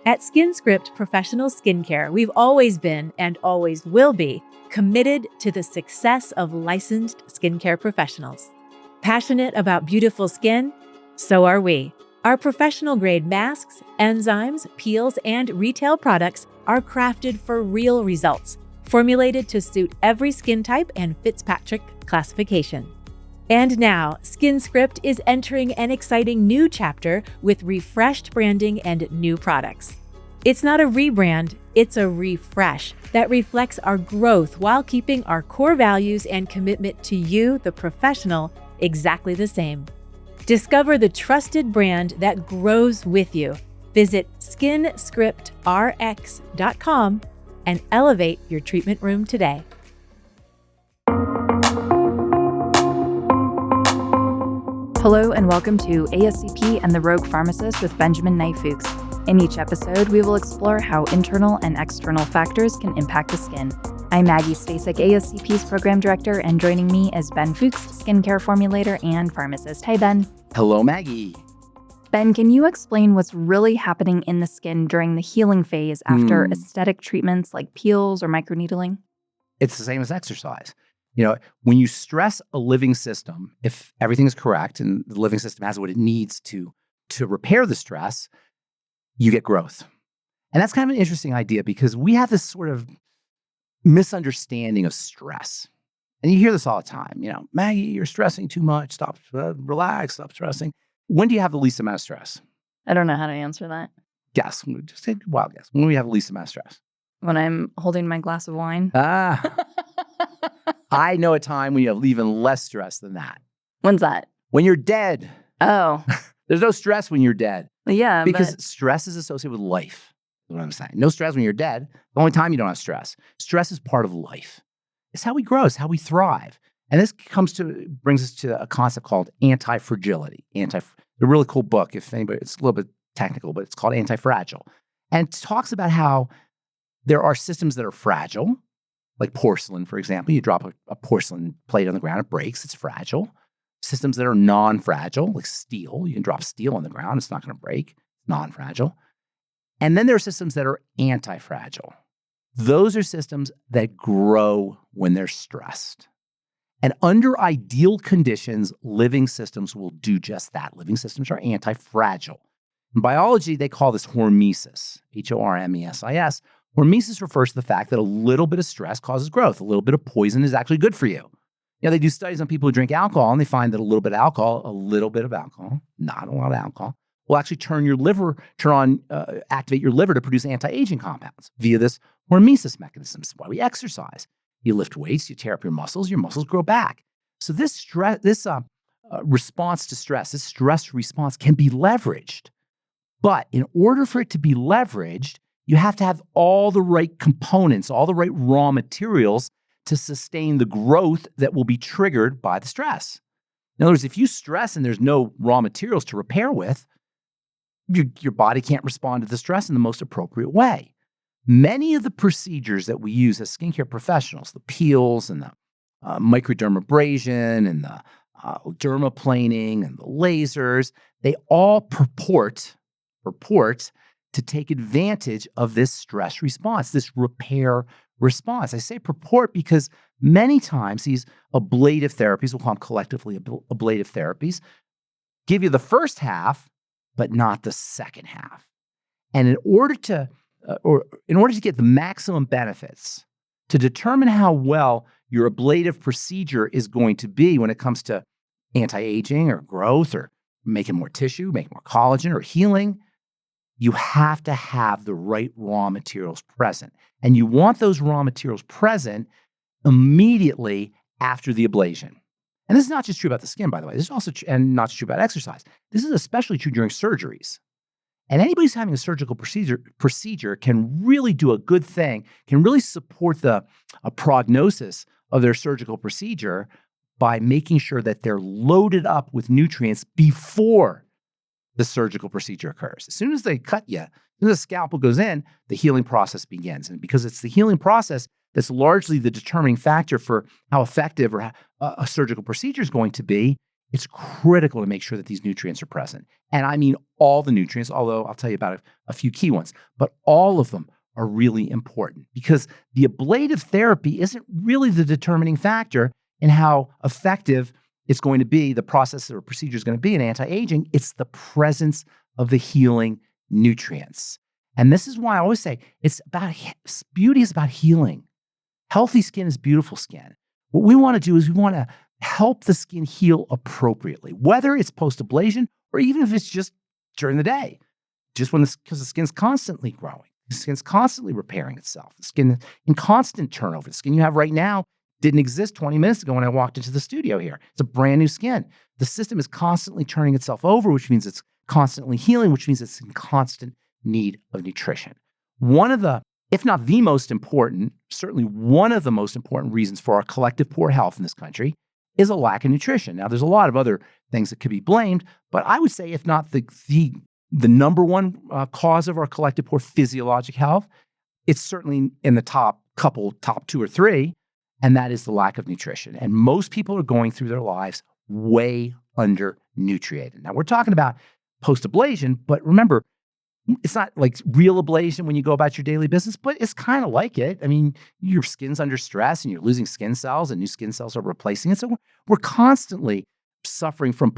At SkinScript Professional Skincare, we've always been and always will be committed to the success of licensed skincare professionals. Passionate about beautiful skin? So are we. Our professional-grade masks, enzymes, peels, and retail products are crafted for real results, formulated to suit every skin type and Fitzpatrick classification. And now, SkinScript is entering an exciting new chapter with refreshed branding and new products. It's not a rebrand, it's a refresh that reflects our growth while keeping our core values and commitment to you, the professional, exactly the same. Discover the trusted brand that grows with you. Visit SkinScriptRx.com and elevate your treatment room today. Hello and welcome to ASCP and the Rogue Pharmacist with Benjamin Fuchs. In each episode, we will explore how internal and external factors can impact the skin. I'm Maggie Stasek, ASCP's Program Director, and joining me is Ben Fuchs, skincare formulator and pharmacist. Hey, Ben. Hello, Maggie. Ben, can you explain what's really happening in the skin during the healing phase after aesthetic treatments like peels or microneedling? It's the same as exercise. When you stress a living system, if everything is correct and the living system has what it needs to repair the stress, you get growth. And that's kind of an interesting idea because we have this sort of misunderstanding of stress. And you hear this all the time, Maggie, you're stressing too much. Stop, relax, stop stressing. When do you have the least amount of stress? I don't know how to answer that. Guess, just take a wild guess. When do we have the least amount of stress? When I'm holding my glass of wine. I know a time when you have even less stress than that. When's that? When you're dead. Oh. There's no stress when you're dead. Yeah. Because stress is associated with life. That's what I'm saying. No stress when you're dead. The only time you don't have stress. Stress is part of life. It's how we grow. It's how we thrive. And this brings us to a concept called anti-fragility. A really cool book. If anybody, it's a little bit technical, but it's called Anti-Fragile. And it talks about how there are systems that are fragile, like porcelain, for example. You drop a porcelain plate on the ground, it breaks, it's fragile. Systems that are non-fragile, like steel, you can drop steel on the ground, it's not going to break, non-fragile. And then there are systems that are anti-fragile. Those are systems that grow when they're stressed. And under ideal conditions, living systems will do just that. Living systems are anti-fragile. In biology, they call this hormesis, Hormesis. Hormesis refers to the fact that a little bit of stress causes growth. A little bit of poison is actually good for you. They do studies on people who drink alcohol, and they find that a little bit of alcohol, not a lot of alcohol, will actually activate your liver to produce anti-aging compounds via this hormesis mechanism. This is why we exercise. You lift weights, you tear up your muscles grow back. So this response to stress, this stress response can be leveraged. But in order for it to be leveraged, you have to have all the right components, all the right raw materials to sustain the growth that will be triggered by the stress. In other words, if you stress and there's no raw materials to repair with, your body can't respond to the stress in the most appropriate way. Many of the procedures that we use as skincare professionals, the peels and the microdermabrasion and the dermaplaning and the lasers, they all purport to take advantage of this stress response, this repair response. I say purport because many times these ablative therapies, we'll call them collectively ablative therapies, give you the first half, but not the second half. And in order to get the maximum benefits, to determine how well your ablative procedure is going to be when it comes to anti-aging or growth or making more tissue, making more collagen or healing, you have to have the right raw materials present. And you want those raw materials present immediately after the ablation. And this is not just true about the skin, by the way. This is also not just true about exercise. This is especially true during surgeries. And anybody who's having a surgical procedure can really do a good thing, can really support a prognosis of their surgical procedure by making sure that they're loaded up with nutrients before the surgical procedure occurs. As soon as they cut you, as soon as the scalpel goes in, the healing process begins. And because it's the healing process that's largely the determining factor for how effective or a surgical procedure is going to be, it's critical to make sure that these nutrients are present. And I mean all the nutrients, although I'll tell you about a few key ones, but all of them are really important because the ablative therapy isn't really the determining factor in how effective it's going to be, the process or procedure is going to be in anti-aging. It's the presence of the healing nutrients. And this is why I always say beauty is about healing. Healthy skin is beautiful skin. What we want to do is we want to help the skin heal appropriately, whether it's post-ablation or even if it's just during the day, just because the skin's constantly growing. The skin's constantly repairing itself. The skin in constant turnover. The skin you have right now didn't exist 20 minutes ago when I walked into the studio here. It's a brand new skin. The system is constantly turning itself over, which means it's constantly healing, which means it's in constant need of nutrition. One of the, if not the most important, certainly one of the most important reasons for our collective poor health in this country is a lack of nutrition. Now, there's a lot of other things that could be blamed, but I would say if not the number one cause of our collective poor physiologic health, it's certainly in the top two or three, and that is the lack of nutrition. And most people are going through their lives way under-nutriated. Now, we're talking about post-ablation, but remember, it's not like real ablation when you go about your daily business, but it's kind of like it. I mean, your skin's under stress and you're losing skin cells and new skin cells are replacing it. So we're constantly suffering from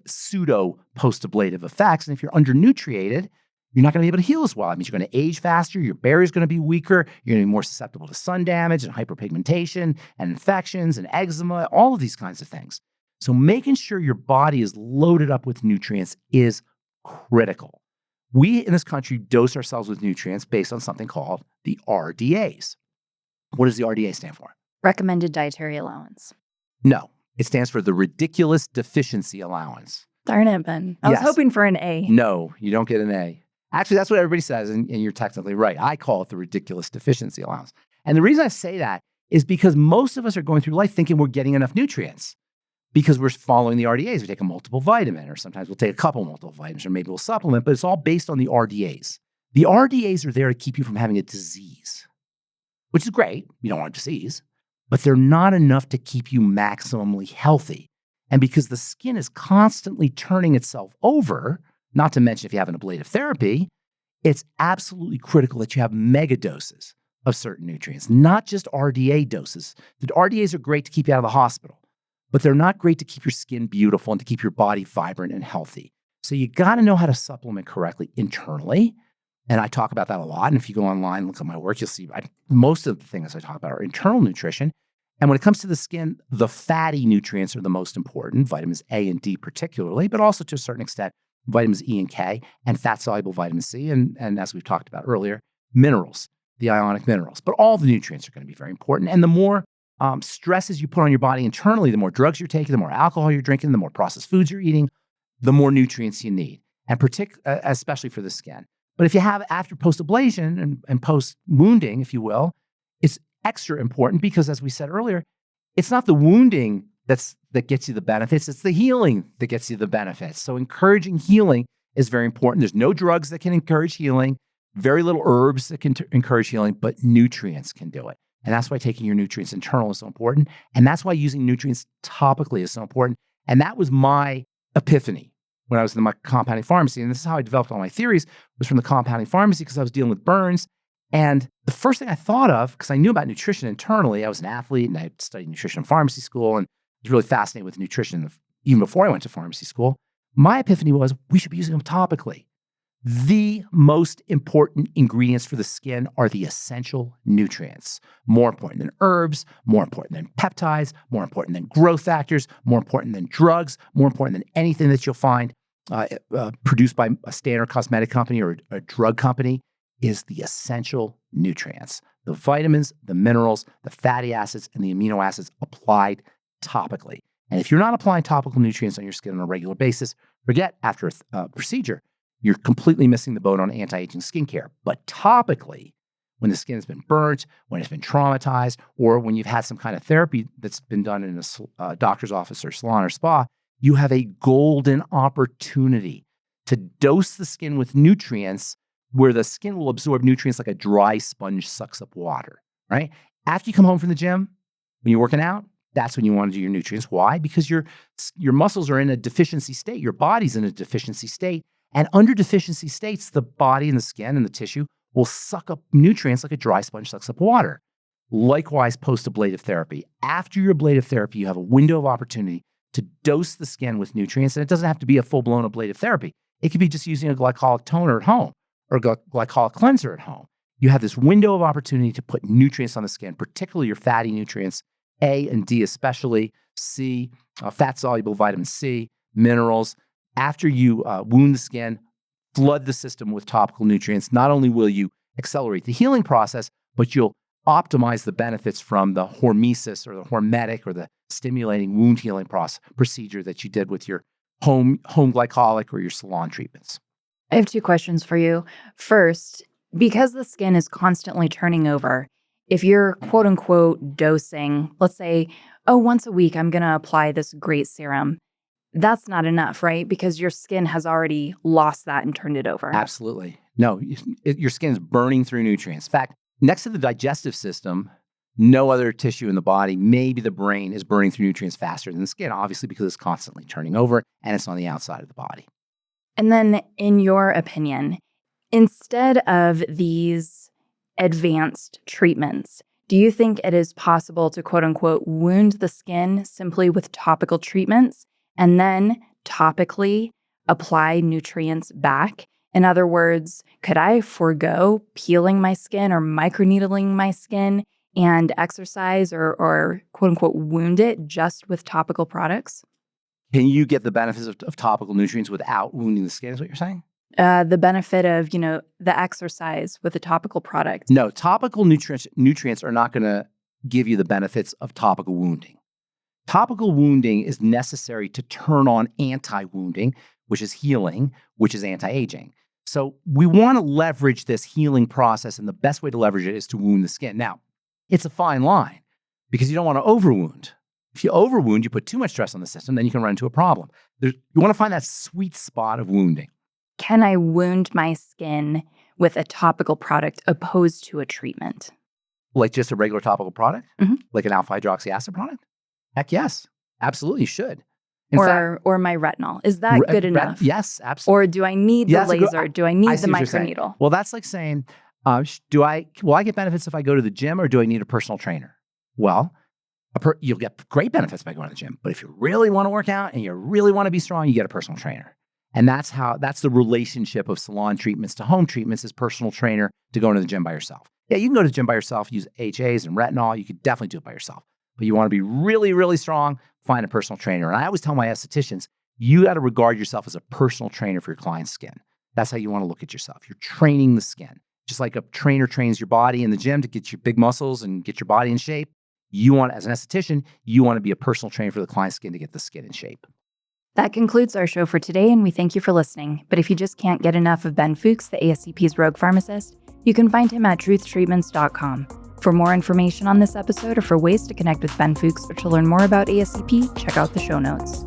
pseudo-post-ablative effects. And if you're undernutriated, you're not going to be able to heal as well. That means you're going to age faster, your barrier's going to be weaker, you're going to be more susceptible to sun damage and hyperpigmentation and infections and eczema, all of these kinds of things. So making sure your body is loaded up with nutrients is critical. We in this country dose ourselves with nutrients based on something called the RDAs. What does the RDA stand for? Recommended dietary allowance. No, it stands for the ridiculous deficiency allowance. Darn it, Ben. I was hoping for an A. No, you don't get an A. Actually, that's what everybody says, and you're technically right. I call it the ridiculous deficiency allowance. And the reason I say that is because most of us are going through life thinking we're getting enough nutrients because we're following the RDAs. We take a multiple vitamin, or sometimes we'll take a couple multiple vitamins, or maybe we'll supplement, but it's all based on the RDAs. The RDAs are there to keep you from having a disease, which is great. You don't want a disease, but they're not enough to keep you maximally healthy. And because the skin is constantly turning itself over, not to mention if you have an ablative therapy, it's absolutely critical that you have mega doses of certain nutrients, not just RDA doses. The RDAs are great to keep you out of the hospital, but they're not great to keep your skin beautiful and to keep your body vibrant and healthy. So you got to know how to supplement correctly internally. And I talk about that a lot. And if you go online and look at my work, you'll see most of the things I talk about are internal nutrition. And when it comes to the skin, the fatty nutrients are the most important, vitamins A and D particularly, but also to a certain extent, vitamins E and K, and fat-soluble vitamin C, and as we've talked about earlier, minerals, the ionic minerals. But all the nutrients are going to be very important. And the more stresses you put on your body internally, the more drugs you're taking, the more alcohol you're drinking, the more processed foods you're eating, the more nutrients you need, and especially for the skin. But if you have after post-ablation and post-wounding, if you will, it's extra important because, as we said earlier, it's not the wounding that gets you the benefits, it's the healing that gets you the benefits. So encouraging healing is very important. There's no drugs that can encourage healing, very little herbs that can encourage healing, but nutrients can do it. And that's why taking your nutrients internal is so important. And that's why using nutrients topically is so important. And that was my epiphany when I was in my compounding pharmacy. And this is how I developed all my theories, was from the compounding pharmacy because I was dealing with burns. And the first thing I thought of, because I knew about nutrition internally, I was an athlete and I studied nutrition in pharmacy school and was really fascinated with nutrition even before I went to pharmacy school. My epiphany was we should be using them topically. The most important ingredients for the skin are the essential nutrients. More important than herbs, more important than peptides, more important than growth factors, more important than drugs, more important than anything that you'll find produced by a standard cosmetic company or a drug company is the essential nutrients. The vitamins, the minerals, the fatty acids, and the amino acids applied topically. And if you're not applying topical nutrients on your skin on a regular basis, forget after a procedure, you're completely missing the boat on anti-aging skincare. But topically, when the skin has been burnt, when it's been traumatized, or when you've had some kind of therapy that's been done in a doctor's office or salon or spa, you have a golden opportunity to dose the skin with nutrients where the skin will absorb nutrients like a dry sponge sucks up water, right? After you come home from the gym, when you're working out, That's when you want to do your nutrients. Why? Because your muscles are in a deficiency state. Your body's in a deficiency state. And under deficiency states, the body and the skin and the tissue will suck up nutrients like a dry sponge sucks up water. Likewise, post-ablative therapy. After your ablative therapy, you have a window of opportunity to dose the skin with nutrients. And it doesn't have to be a full-blown ablative therapy. It could be just using a glycolic toner at home or glycolic cleanser at home. You have this window of opportunity to put nutrients on the skin, particularly your fatty nutrients, A and D especially, C, fat-soluble vitamin C, minerals. After you wound the skin, flood the system with topical nutrients. Not only will you accelerate the healing process, but you'll optimize the benefits from the hormesis or the hormetic or the stimulating wound healing procedure that you did with your home glycolic or your salon treatments. I have 2 questions for you. First, because the skin is constantly turning over, if you're quote unquote dosing, let's say, once a week, I'm going to apply this great serum. That's not enough, right? Because your skin has already lost that and turned it over. Absolutely. No, your skin is burning through nutrients. In fact, next to the digestive system, no other tissue in the body, maybe the brain, is burning through nutrients faster than the skin, obviously because it's constantly turning over and it's on the outside of the body. And then, in your opinion, instead of these advanced treatments, do you think it is possible to quote unquote wound the skin simply with topical treatments and then topically apply nutrients back? In other words, could I forego peeling my skin or microneedling my skin and exercise or quote unquote wound it just with topical products? Can you get the benefits of topical nutrients without wounding the skin, is what you're saying? The benefit of, the exercise with a topical product. No, topical nutrients are not going to give you the benefits of topical wounding. Topical wounding is necessary to turn on anti-wounding, which is healing, which is anti-aging. So we want to leverage this healing process, and the best way to leverage it is to wound the skin. Now, it's a fine line because you don't want to overwound. If you overwound, you put too much stress on the system, then you can run into a problem. You want to find that sweet spot of wounding. Can I wound my skin with a topical product opposed to a treatment? Like just a regular topical product? Mm-hmm. Like an alpha hydroxy acid product? Heck yes. Absolutely, you should. Or my retinol. Is that good enough? Yes, absolutely. Or do I need the laser? Do I need the microneedle? Well, that's like saying, will I get benefits if I go to the gym, or do I need a personal trainer? Well, you'll get great benefits by going to the gym. But if you really want to work out and you really want to be strong, you get a personal trainer. And that's the relationship of salon treatments to home treatments is personal trainer to going to the gym by yourself. Yeah, you can go to the gym by yourself, use HAs and retinol. You could definitely do it by yourself. But you want to be really, really strong, find a personal trainer. And I always tell my estheticians, you got to regard yourself as a personal trainer for your client's skin. That's how you want to look at yourself. You're training the skin. Just like a trainer trains your body in the gym to get your big muscles and get your body in shape. As an esthetician, you want to be a personal trainer for the client's skin to get the skin in shape. That concludes our show for today, and we thank you for listening. But if you just can't get enough of Ben Fuchs, the ASCP's Rogue Pharmacist, you can find him at truthtreatments.com. For more information on this episode or for ways to connect with Ben Fuchs or to learn more about ASCP, check out the show notes.